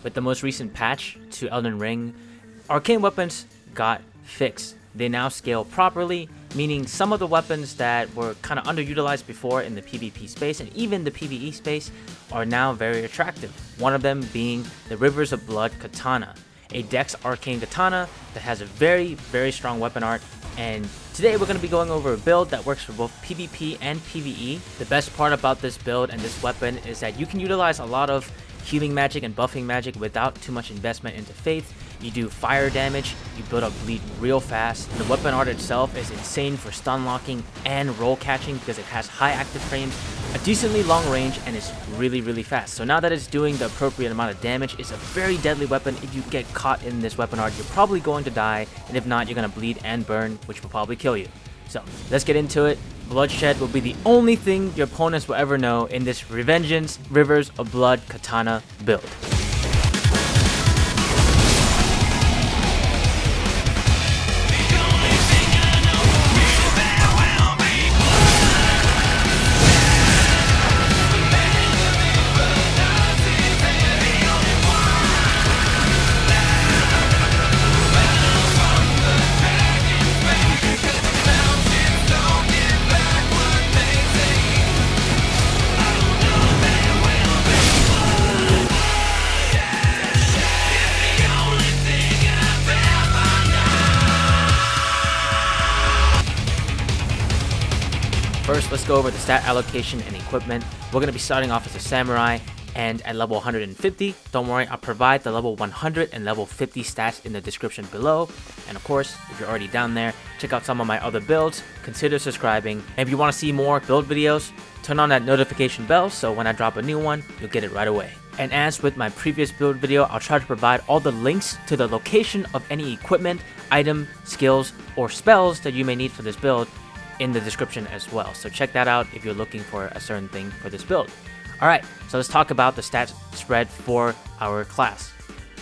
With the most recent patch to Elden Ring, arcane weapons got fixed. They now scale properly, meaning some of the weapons that were kind of underutilized before in the PvP space and even the PvE space are now very attractive. One of them being the Rivers of Blood Katana, a Dex arcane katana that has a very strong weapon art. And today we're going to be going over a build that works for both PvP and PvE. The best part about this build and this weapon is that you can utilize a lot of healing magic and buffing magic without too much investment into faith. You do fire damage, you build up bleed real fast. The weapon art itself is insane for stun locking and roll catching because it has high active frames, a decently long range, and it's really fast. So now that it's doing the appropriate amount of damage, it's a very deadly weapon. If you get caught in this weapon art, you're probably going to die, and if not, you're going to bleed and burn, which will probably kill you. So let's get into it. Bloodshed will be the only thing your opponents will ever know in this Revengeance Rivers of Blood Katana build. First, let's go over the stat allocation and equipment. We're going to be starting off as a samurai and at level 150. Don't worry, I'll provide the level 100 and level 50 stats in the description below. And of course, if you're already down there, check out some of my other builds, consider subscribing. And if you want to see more build videos, turn on that notification bell so when I drop a new one, you'll get it right away. And as with my previous build video, I'll try to provide all the links to the location of any equipment, item, skills, or spells that you may need for this build in the description as well. So check that out if you're looking for a certain thing for this build. Alright, so let's talk about the stats spread for our class.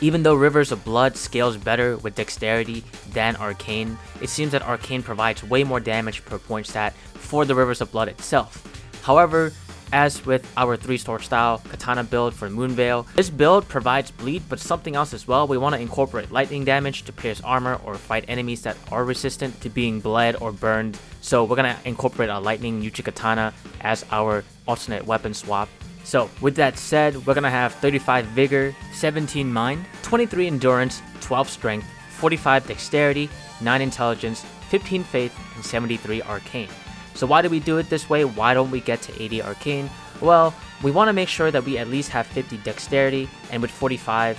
Even though Rivers of Blood scales better with Dexterity than Arcane, it seems that Arcane provides way more damage per point stat for the Rivers of Blood itself. However, as with our 3-star style katana build for Moonveil, this build provides bleed but something else as well. We want to incorporate lightning damage to pierce armor or fight enemies that are resistant to being bled or burned. So we're going to incorporate a lightning Uchi katana as our alternate weapon swap. So with that said, we're going to have 35 vigor, 17 mind, 23 endurance, 12 strength, 45 dexterity, 9 intelligence, 15 faith, and 73 arcane. So why do we do it this way? Why don't we get to 80 arcane? Well, we want to make sure that we at least have 50 dexterity, and with 45,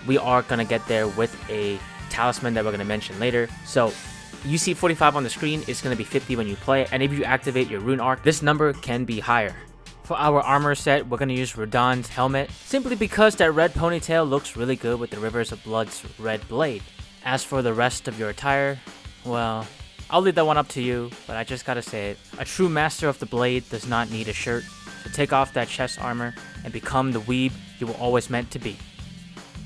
we are going to get there with a talisman that we're going to mention later. So you see 45 on the screen, it's going to be 50 when you play, and if you activate your rune arc, this number can be higher. For our armor set, we're going to use Radon's helmet, simply because that red ponytail looks really good with the Rivers of Blood's red blade. As for the rest of your attire, well, I'll leave that one up to you, but I just gotta say it. A true master of the blade does not need a shirt, so take off that chest armor and become the weeb you were always meant to be.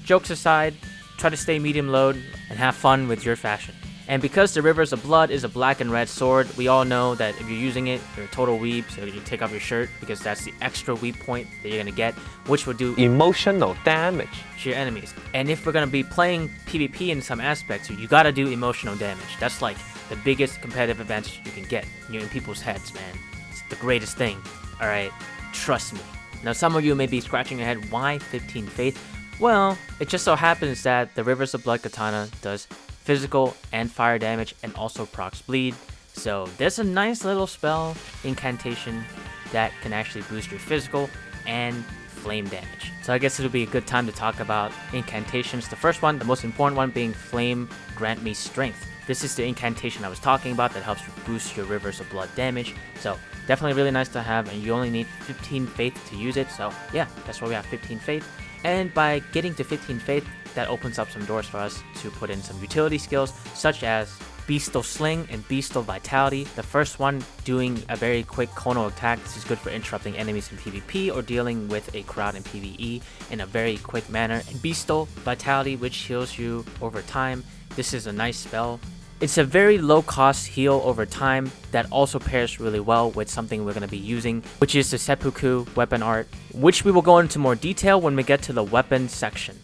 Jokes aside, try to stay medium load and have fun with your fashion. And because the Rivers of Blood is a black and red sword, we all know that if you're using it, you're a total weeb, so you take off your shirt because that's the extra weeb point that you're gonna get, which will do emotional damage to your enemies. And if we're gonna be playing PvP in some aspects, you gotta do emotional damage. That's like the biggest competitive advantage you can get. You're in people's heads, man. It's the greatest thing. Alright, trust me. Now some of you may be scratching your head, why 15 faith? Well, it just so happens that the Rivers of Blood Katana does physical and fire damage and also procs bleed. So there's a nice little spell, Incantation, that can actually boost your physical and flame damage. So I guess it'll be a good time to talk about Incantations. The first one, the most important one, being Flame Grant Me Strength. This is the incantation I was talking about that helps boost your Rivers of Blood damage. So definitely really nice to have, and you only need 15 faith to use it. So yeah, that's why we have 15 faith. And by getting to 15 faith, that opens up some doors for us to put in some utility skills such as Beastal Sling and Beastal Vitality. The first one doing a very quick conal attack. This is good for interrupting enemies in PvP or dealing with a crowd in PvE in a very quick manner. And Beastal Vitality, which heals you over time. This is a nice spell It's a very low cost heal over time that also pairs really well with something we're going to be using, which is the seppuku weapon art, which we will go into more detail when we get to the weapon section.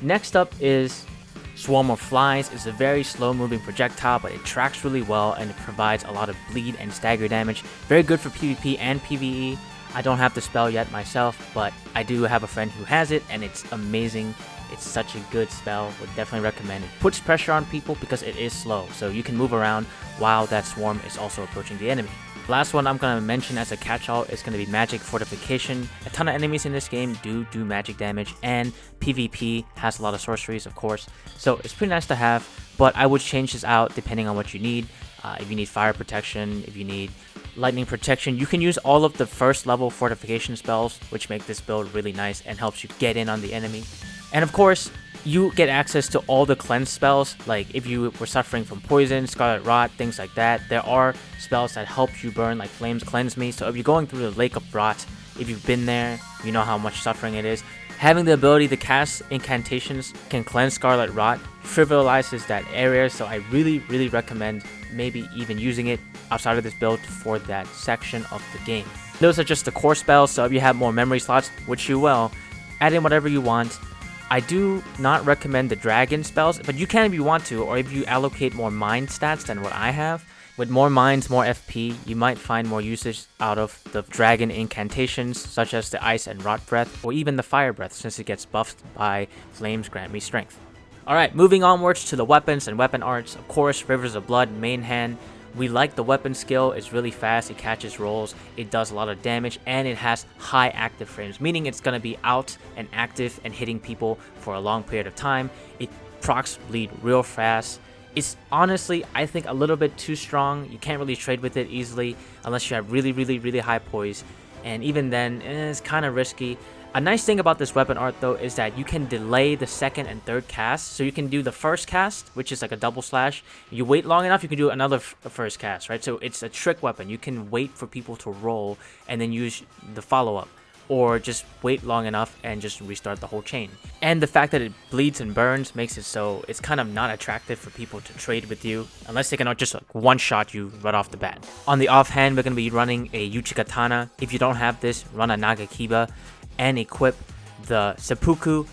Next up is Swarm of Flies. It's a very slow moving projectile, but it tracks really well and it provides a lot of bleed and stagger damage. Very good for PvP and PvE. I don't have the spell yet myself, but I do have a friend who has it and it's amazing. It's such a good spell, would definitely recommend it. Puts pressure on people because it is slow, so you can move around while that swarm is also approaching the enemy. Last one I'm going to mention as a catch-all is going to be Magic Fortification. A ton of enemies in this game do magic damage, and PvP has a lot of sorceries, of course, so it's pretty nice to have, but I would change this out depending on what you need. If you need fire protection, if you need lightning protection, you can use all of the first level fortification spells, which make this build really nice and helps you get in on the enemy. And of course, you get access to all the cleanse spells, like if you were suffering from poison, scarlet rot, things like that. There are spells that help you burn, like Flames Cleanse Me. So if you're going through the Lake of Rot, if you've been there, you know how much suffering it is. Having the ability to cast Incantations can cleanse scarlet rot, trivializes that area, so I really recommend maybe even using it outside of this build for that section of the game. Those are just the core spells, so if you have more memory slots, which you will, add in whatever you want. I do not recommend the dragon spells, but you can if you want to, or if you allocate more mind stats than what I have. With more minds, more FP, you might find more usage out of the dragon incantations, such as the Ice and Rot Breath, or even the Fire Breath, since it gets buffed by Flames Grant Me Strength. Alright, moving onwards to the weapons and weapon arts. Of course, Rivers of Blood, main hand. We like the weapon skill. It's really fast, it catches rolls, it does a lot of damage, and it has high active frames, meaning it's going to be out and active and hitting people for a long period of time. It procs bleed real fast. It's honestly, I think, a little bit too strong. You can't really trade with it easily unless you have really high poise, and even then, it's kind of risky. A nice thing about this weapon art though is that you can delay the second and third cast. So you can do the first cast, which is like a double slash. You wait long enough, you can do another first cast, right? So it's a trick weapon. You can wait for people to roll and then use the follow-up, or just wait long enough and just restart the whole chain. And the fact that it bleeds and burns makes it so it's kind of not attractive for people to trade with you unless they can just like one-shot you right off the bat. On the offhand, we're going to be running a Katana. If you don't have this, run a Nagakiba and equip the seppuku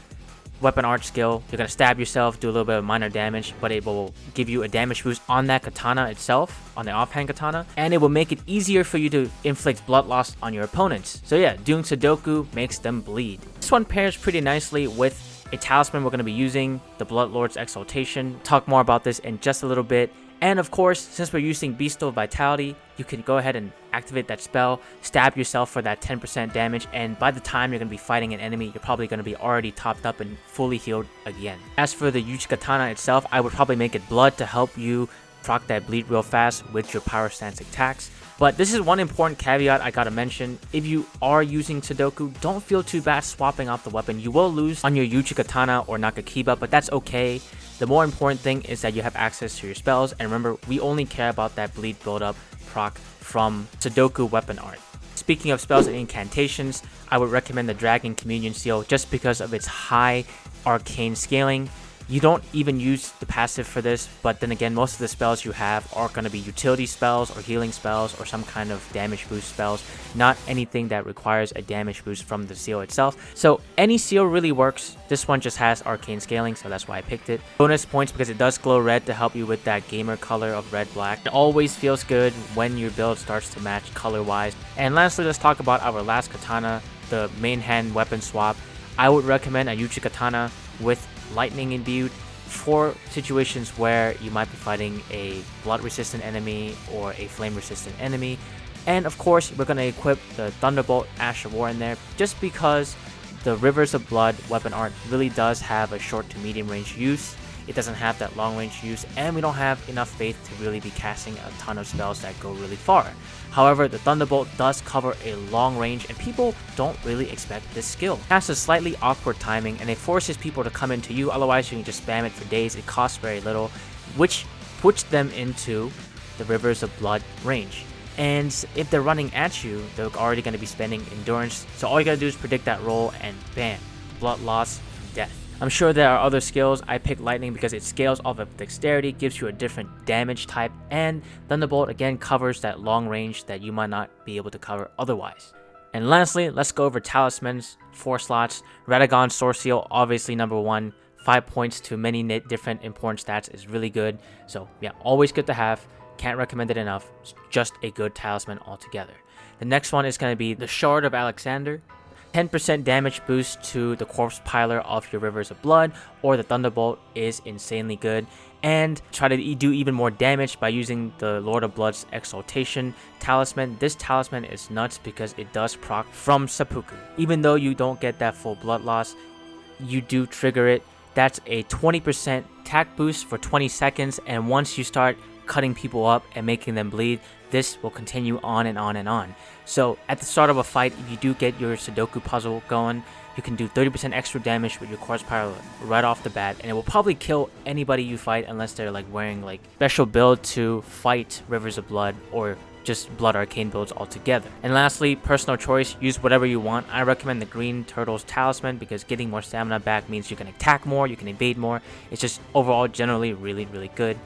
weapon art skill. You're going to stab yourself, do a little bit of minor damage, but it will give you a damage boost on that katana itself, on the offhand katana, and it will make it easier for you to inflict blood loss on your opponents. So yeah, doing Sudoku makes them bleed. This one pairs pretty nicely with a talisman we're going to be using, the Bloodlord's Exaltation. Talk more about this in just a little bit. And of course, since we're using Bestial Vitality, you can go ahead and activate that spell, stab yourself for that 10% damage, and by the time you're going to be fighting an enemy, you're probably going to be already topped up and fully healed again. As for the Katana itself, I would probably make it blood to help you proc that bleed real fast with your Powerstance attacks. But this is one important caveat I gotta mention. If you are using Sudoku, don't feel too bad swapping out the weapon. You will lose on your Katana or Nagakiba, but that's okay. The more important thing is that you have access to your spells, and remember, we only care about that bleed build-up proc from Sudoku weapon art. Speaking of spells and incantations, I would recommend the Dragon Communion Seal just because of its high arcane scaling. You don't even use the passive for this, but then again, most of the spells you have are going to be utility spells or healing spells or some kind of damage boost spells, not anything that requires a damage boost from the seal itself. So any seal really works. This one just has arcane scaling, so that's why I picked it. Bonus points because it does glow red to help you with that gamer color of red-black. It always feels good when your build starts to match color-wise. And lastly, let's talk about our last katana, the main hand weapon swap. I would recommend a Katana with lightning imbued for situations where you might be fighting a blood resistant enemy or a flame resistant enemy. And of course, we're going to equip the Thunderbolt Ash of War in there just because the Rivers of Blood weapon art really does have a short to medium range use. It doesn't have that long range use, and we don't have enough faith to really be casting a ton of spells that go really far. However, the Thunderbolt does cover a long range, and people don't really expect this skill. It has a slightly awkward timing, and it forces people to come into you, otherwise you can just spam it for days. It costs very little, which puts them into the Rivers of Blood range. And if they're running at you, they're already going to be spending endurance, so all you gotta do is predict that roll, and bam, blood loss, death. I'm sure there are other skills. I picked Lightning because it scales off of Dexterity, gives you a different damage type, and Thunderbolt again covers that long range that you might not be able to cover otherwise. And lastly, let's go over Talismans, 4 slots. Radagon Sword Seal, obviously number 1. 5 points to many different important stats is really good. So yeah, always good to have. Can't recommend it enough. It's just a good talisman altogether. The next one is going to be the Shard of Alexander. 10% damage boost to the Corpse Piler of your Rivers of Blood, or the Thunderbolt is insanely good. And try to do even more damage by using the Lord of Blood's Exaltation talisman. This talisman is nuts because it does proc from seppuku. Even though you don't get that full blood loss, you do trigger it. That's a 20% attack boost for 20 seconds, and once you start cutting people up and making them bleed, this will continue on and on and on. So at the start of a fight, if you do get your Sudoku puzzle going, you can do 30% extra damage with your Corpse Piler right off the bat, and it will probably kill anybody you fight unless they're like wearing like special build to fight Rivers of Blood or just Blood Arcane builds altogether. And lastly, personal choice, use whatever you want. I recommend the Green Turtle's Talisman because getting more stamina back means you can attack more, you can evade more. It's just overall generally really good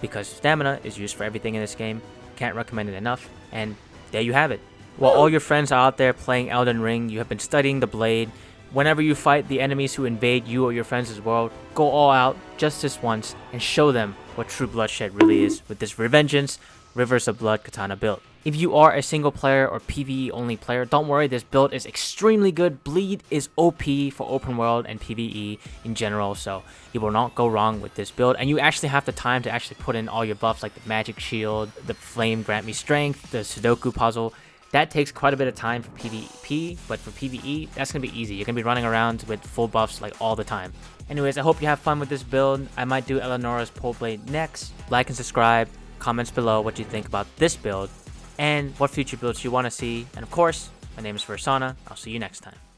because stamina is used for everything in this game. Can't recommend it enough. And there you have it. While all your friends are out there playing Elden Ring, you have been studying the blade. Whenever you fight the enemies who invade you or your friends' world, go all out just this once and show them what true bloodshed really is with this Revengeance Rivers of Blood Katana build. If you are a single player or PvE only player, don't worry, this build is extremely good. Bleed is OP for open world and PvE in general, so you will not go wrong with this build. And you actually have the time to actually put in all your buffs like the Magic Shield, the Flame Grant Me Strength, the Sudoku puzzle. That takes quite a bit of time for PvP, but for PvE, that's going to be easy. You're going to be running around with full buffs like all the time. Anyways, I hope you have fun with this build. I might do Eleonora's Pole Blade next. Like and subscribe. Comments below what you think about this build and what future builds you want to see. And of course, my name is Varsona. I'll see you next time.